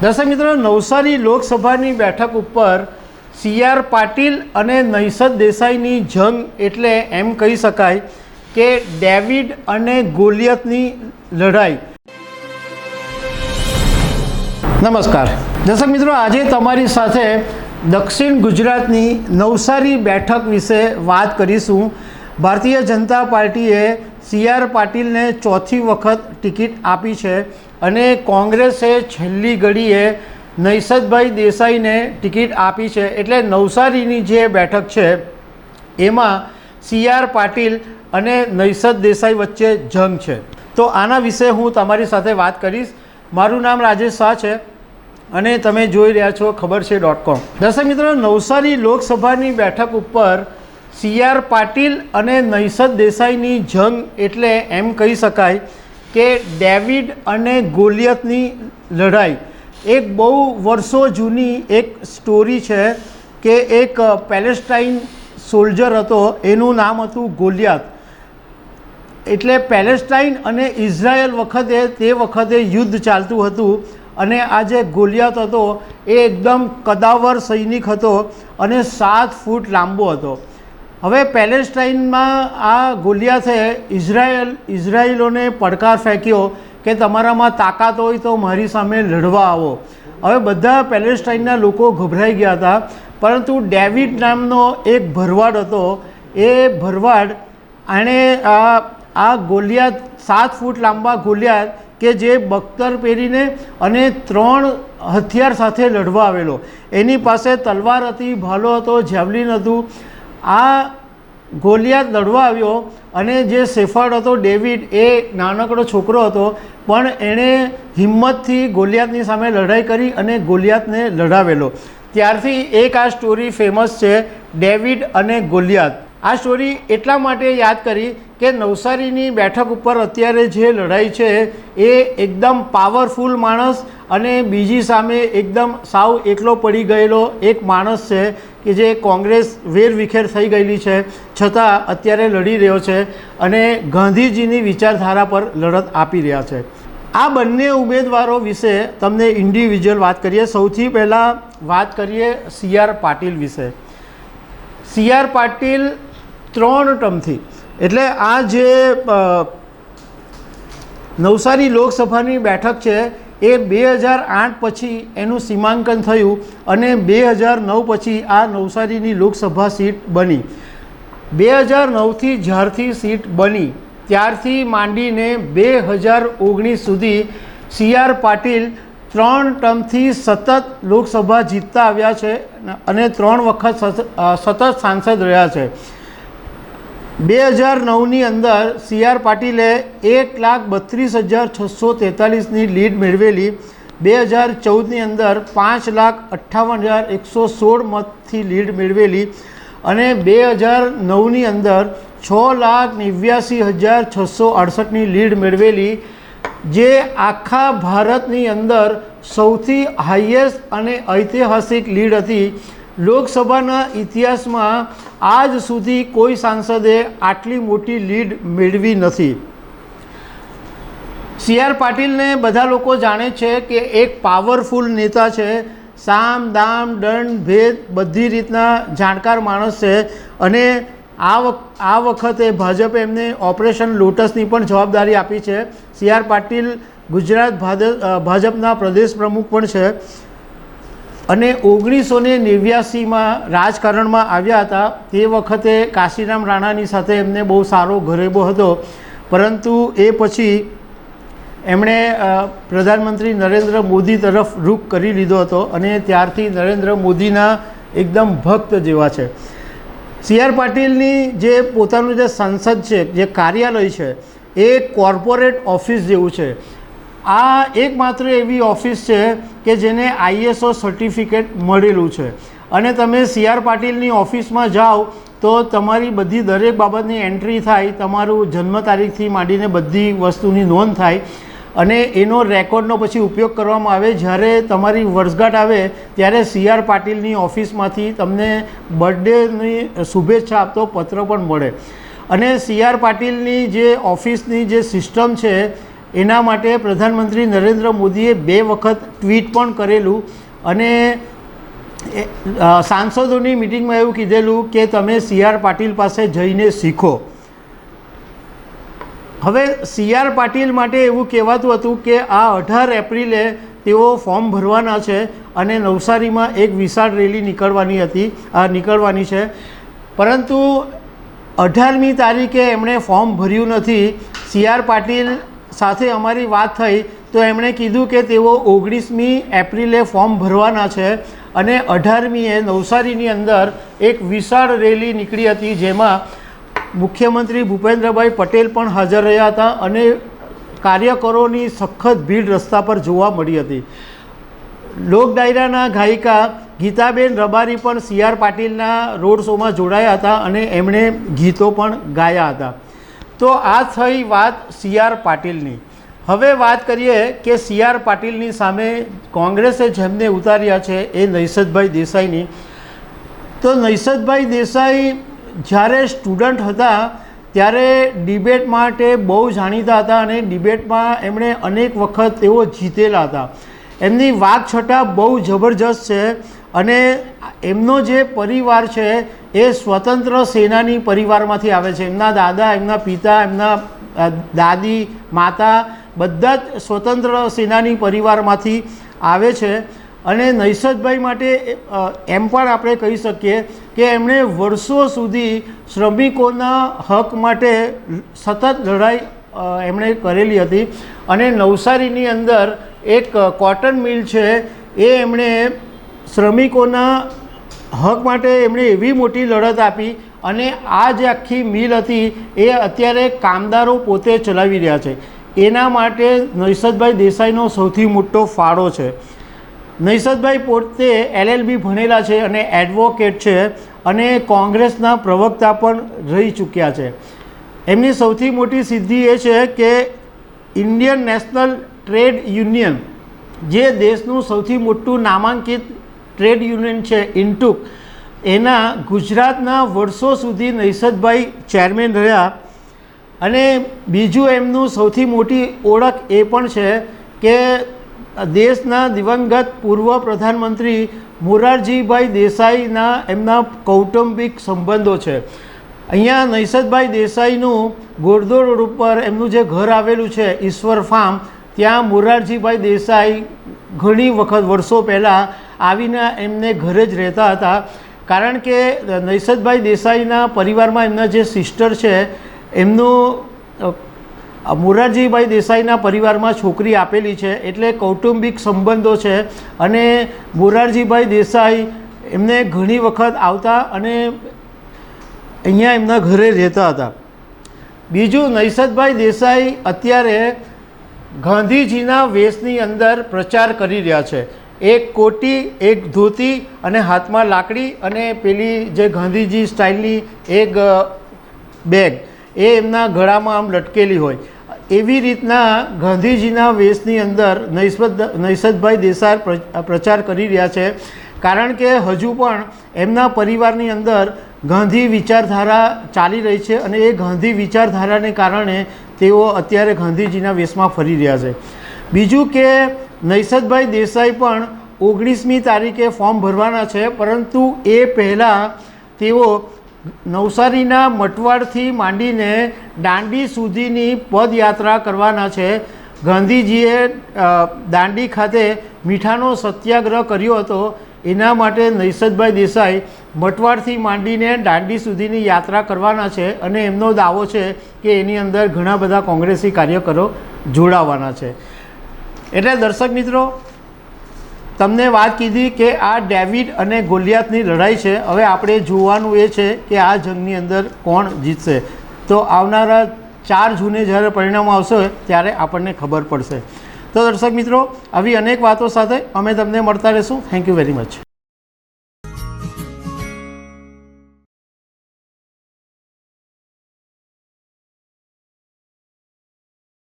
દર્શક મિત્રો, નવસારી લોકસભાની બેઠક ઉપર CR પાટીલ અને નૈસદ દેસાઈની જંગ એટલે એમ કહી શકાય કે ડેવિડ અને ગોલિયતની લડાઈ। નમસ્કાર દર્શક મિત્રો, આજે તમારી સાથે દક્ષિણ ગુજરાતની નવસારી બેઠક વિશે વાત કરીશું। ભારતીય જનતા પાર્ટીએ CR પાટીલને ચોથી વખત ટિકિટ આપી છે અને કોંગ્રેસે છેલ્લી ઘડીએ નૈસદભાઈ દેસાઈને ટિકિટ આપી છે। એટલે નવસારીની જે બેઠક છે એમાં CR પાટીલ અને નૈસદ દેસાઈ વચ્ચે જંગ છે। તો આના વિશે હું તમારી સાથે વાત કરીશ। મારું નામ રાજેશ શાહ છે અને તમે જોઈ રહ્યા છો ખબર છે.com। દર્શક મિત્રો, નવસારી લોકસભાની બેઠક ઉપર CR પાટીલ અને નૈસદ દેસાઈની જંગ એટલે એમ કહી શકાય કે ડેવિડ અને ગોલિયતની લડાઈ। એક બહુ વર્ષો જૂની એક સ્ટોરી છે કે એક પેલેસ્ટાઈન સોલ્જર હતો, એનું નામ હતું ગોલિયાત। એટલે પેલેસ્ટાઈન અને ઇઝરાયલ તે વખતે યુદ્ધ ચાલતું હતું અને આ જે ગોલિયાત હતો એ એકદમ કદાવર સૈનિક હતો અને 7 ફૂટ લાંબો હતો। હવે પેલેસ્ટાઈનમાં આ ગોલિયાતે ઇઝરાયલોને પડકાર ફેંક્યો કે તમારામાં તાકાત હોય તો મારી સામે લડવા આવો। હવે બધા પેલેસ્ટાઈનના લોકો ગભરાઈ ગયા હતા, પરંતુ ડેવિડ નામનો એક ભરવાડ હતો। એ ભરવાડ આણે આ ગોલિયાત 7 ફૂટ લાંબા ગોલિયાત કે જે બખ્તર પહેરીને અને 3 હથિયાર સાથે લડવા આવેલો। એની પાસે તલવાર હતી, ભાલો હતો, જેવલિન હતું। આ ગોલિયાત લડવા આવ્યો અને જે શેફર્ડ હતો ડેવિડ, એ નાનકડો છોકરો હતો, પણ એણે હિંમતથી ગોલિયાતની સામે લડાઈ કરી અને ગોલિયાતને લડાવેલો। ત્યારથી એક આ સ્ટોરી ફેમસ છે, ડેવિડ અને ગોલિયાત। આ સ્ટોરી એટલા માટે યાદ કરી કે નવસારીની બેઠક ઉપર અત્યારે જે લડાઈ છે એ એકદમ પાવરફુલ માણસ અને બીજી સામે એકદમ સાવ એકલો પડી ગયેલો એક માણસ છે કે જે કોંગ્રેસ વેરવિખેર થઈ ગયેલી છે છતાં અત્યારે લડી રહ્યો છે અને ગાંધીજીની વિચારધારા પર લડત આપી રહ્યા છે। આ બંને ઉમેદવારો વિશે તમને ઇન્ડિવિજ્યુઅલ વાત કરીએ। સૌથી પહેલાં વાત કરીએ CR પાટીલ વિશે। CR પાટીલ 3 ટર્મથી, એટલે આ જે નવસારી લોકસભાની બેઠક છે એ 2008 પછી એનું સીમાંકન થયું અને 2009 પછી આ નવસારીની લોકસભા સીટ બની। 2009થી જ્યારથી સીટ બની ત્યારથી માંડીને 2019 સુધી CR પાટીલ 3 ટર્મથી સતત લોકસભા જીતતા આવ્યા છે અને 3 વખત સતત સાંસદ રહ્યા છે। 2009ની અંદર CR પાટીલે 1,32,643ની લીડ મેળવેલી। 2014ની અંદર 5,58,116 મતથી લીડ મેળવેલી અને 2009ની અંદર 6,89,668ની લીડ મેળવેલી, જે આખા ભારતની અંદર સૌથી હાઈએસ્ટ અને ઐતિહાસિક લીડ હતી। લોકસભાના ઇતિહાસમાં આજ સુધી કોઈ સાંસદે આટલી મોટી લીડ મેળવી નથી। CR પાટીલને બધા લોકો જાણે છે કે એક પાવરફુલ નેતા છે, સામ દામ દંડ ભેદ બધી રીતના જાણકાર માણસ છે અને આ વખતે ભાજપે એમને ઓપરેશન લોટસની પણ જવાબદારી આપી છે। CR પાટીલ ગુજરાત ભાજપના પ્રદેશ પ્રમુખ પણ છે અને 1989માં રાજકારણમાં આવ્યા હતા। તે વખતે કાશીરામ રાણાની સાથે એમને બહુ સારો ઘરેબો હતો, પરંતુ એ પછી એમણે પ્રધાનમંત્રી નરેન્દ્ર મોદી તરફ રૂખ કરી લીધો હતો અને ત્યારથી નરેન્દ્ર મોદીના એકદમ ભક્ત જેવા છે। CR પાટીલની જે પોતાનું જે સંસદ છે, જે કાર્યાલય છે, એ કોર્પોરેટ ઓફિસ જેવું છે। આ એકમાત્ર એવી ઓફિસ છે કે જેને ISO સર્ટિફિકેટ મળેલું છે અને તમે CR પાટીલની ઓફિસમાં જાઓ તો તમારી બધી દરેક બાબતની એન્ટ્રી થાય, તમારું જન્મ તારીખથી માંડીને બધી વસ્તુની નોંધ થાય અને એનો રેકોર્ડનો પછી ઉપયોગ કરવામાં આવે। જ્યારે તમારી વર્ષગાંઠ આવે ત્યારે CR પાટીલની ઓફિસમાંથી તમને બર્થડેની શુભેચ્છા આપતો પત્ર પણ મળે અને CR પાટીલની જે ઓફિસની જે સિસ્ટમ છે એના માટે પ્રધાનમંત્રી નરેન્દ્ર મોદીએ 2 વખત ટ્વીટ પણ કરેલું અને સાંસદોની મિટિંગમાં એવું કીધેલું કે તમે CR પાટીલ પાસે જઈને શીખો. હવે CR પાટીલ માટે એવું કહેવાતું હતું કે આ 18 એપ્રિલે તેઓ ફોર્મ ભરવાના છે અને નવસારીમાં એક વિશાળ રેલી નીકળવાની છે, પરંતુ 18મી તારીખે એમણે ફોર્મ ભર્યું નથી. CR પાટીલ સાથે અમારી વાત થઈ તો એમણે કીધું કે તેઓ 19મી એપ્રિલે ફોર્મ ભરવાના છે અને 18મીએ નવસારીની અંદર એક વિશાળ રેલી નીકળી હતી, જેમાં મુખ્યમંત્રી ભૂપેન્દ્રભાઈ પટેલ પણ હાજર રહ્યા હતા અને કાર્યકરોની સખત ભીડ રસ્તા પર જોવા મળી હતી. લોક ડાયરાના ગાયિકા ગીતાબેન રબારી પણ CR પાટીલના રોડ શોમાં જોડાયા હતા અને એમણે ગીતો પણ ગાયા હતા. તો આ થઈ વાત CR પાટીલની. હવે વાત કરીએ કે CR પાટીલની સામે કોંગ્રેસે જેમને ઉતાર્યા છે એ નૈસદભાઈ દેસાઈની. તો નૈસદભાઈ દેસાઈ જ્યારે સ્ટુડન્ટ હતા ત્યારે ડિબેટ માટે બહુ જાણીતા હતા અને ડિબેટમાં એમણે અનેક વખત તેઓ જીતેલા હતા. એમની વાકછટા બહુ જબરજસ્ત છે અને એમનો જે પરિવાર છે એ સ્વતંત્ર સેનાની પરિવારમાંથી આવે છે. એમના દાદા, એમના પિતા, એમના દાદી, માતા બધા જ સ્વતંત્ર સેનાની પરિવારમાંથી આવે છે. અને નૈસદભાઈ માટે એમ પણ આપણે કહી શકીએ કે એમણે વર્ષો સુધી શ્રમિકોના હક માટે સતત લડાઈ એમણે કરેલી હતી અને નવસારીની અંદર એક કોટન મિલ છે એ એમણે શ્રમિકોના હક માટે એમણે એવી મોટી લડત આપી અને આ જે આખી મિલ હતી એ અત્યારે કામદારો પોતે ચલાવી રહ્યા છે. એના માટે નૈસદભાઈ દેસાઈનો સૌથી મોટો ફાળો છે. નૈસદભાઈ પોતે LLB ભણેલા છે અને એડવોકેટ છે અને કોંગ્રેસના પ્રવક્તા પણ રહી ચૂક્યા છે. એમની સૌથી મોટી સિદ્ધિ એ છે કે ઇન્ડિયન નેશનલ ટ્રેડ યુનિયન, જે દેશનું સૌથી મોટું નામાંકિત ટ્રેડ યુનિયન છે ઇન્ટુક, એના ગુજરાતના વર્ષો સુધી નૈસદભાઈ ચેરમેન રહ્યા. અને બીજું એમનું સૌથી મોટી ઓળખ એ પણ છે કે દેશના દિવંગત પૂર્વ પ્રધાનમંત્રી મોરારજીભાઈ દેસાઈના એમના કૌટુંબિક સંબંધો છે. અહીંયા નૈસદભાઈ દેસાઈનું ગોરધો રોડ ઉપર એમનું જે ઘર આવેલું છે ઈશ્વર ફાર્મ, ત્યાં મોરારજીભાઈ દેસાઈ ઘણી વખત વર્ષો પહેલાં આવીને એમને ઘરે જ રહેતા હતા. કારણ કે નૈસદભાઈ દેસાઈના પરિવારમાં એમના જે સિસ્ટર છે એમનું મોરારજીભાઈ દેસાઈના પરિવારમાં છોકરી આપેલી છે, એટલે કૌટુંબિક સંબંધો છે અને મોરારજીભાઈ દેસાઈ એમને ઘણી વખત આવતા અને અહીંયા એમના ઘરે રહેતા હતા. બીજું, નૈસદભાઈ દેસાઈ અત્યારે ગાંધીજીના વેશની અંદર પ્રચાર કરી રહ્યા છે. એક કોટી, એક ધોતી અને હાથમાં લાકડી અને પેલી જે ગાંધીજી સ્ટાઇલની એક બેગ એ એમના ગળામાં આમ લટકેલી હોય, એવી રીતના ગાંધીજીના વેશની અંદર નૈસદભાઈ દેસાઈ પ્રચાર કરી રહ્યા છે. કારણ કે હજુ પણ એમના પરિવારની અંદર ગાંધી વિચારધારા ચાલી રહી છે અને એ ગાંધી વિચારધારાને કારણે તેઓ અત્યારે ગાંધીજીના વેશમાં ફરી રહ્યા છે. બીજું કે નૈસદભાઈ દેસાઈ પણ 19મી તારીખે ફોર્મ ભરવાના છે, પરંતુ એ પહેલાં તેઓ નવસારીના મટવાડથી માંડીને દાંડી સુધીની પદયાત્રા કરવાના છે. ગાંધીજીએ દાંડી ખાતે મીઠાનો સત્યાગ્રહ કર્યો હતો, એના માટે નૈસદભાઈ દેસાઈ મટવાડથી માંડીને દાંડી સુધીની યાત્રા કરવાના છે અને એમનો દાવો છે કે એની અંદર ઘણા બધા કોંગ્રેસી કાર્યકરો જોડાવાના છે. એટલે દર્શક મિત્રો, તમને વાત કીધી કે આ ડેવિડ અને ગોલિયાતની લડાઈ છે. હવે આપણે જોવાનું એ છે કે આ જંગની અંદર કોણ જીતશે. તો આવનારા 4 જૂને જ્યારે પરિણામ આવશે ત્યારે આપણને ખબર પડશે. તો દર્શક મિત્રો, આવી અનેક વાતો સાથે અમે તમને મળતા રહીશું. Thank you very much.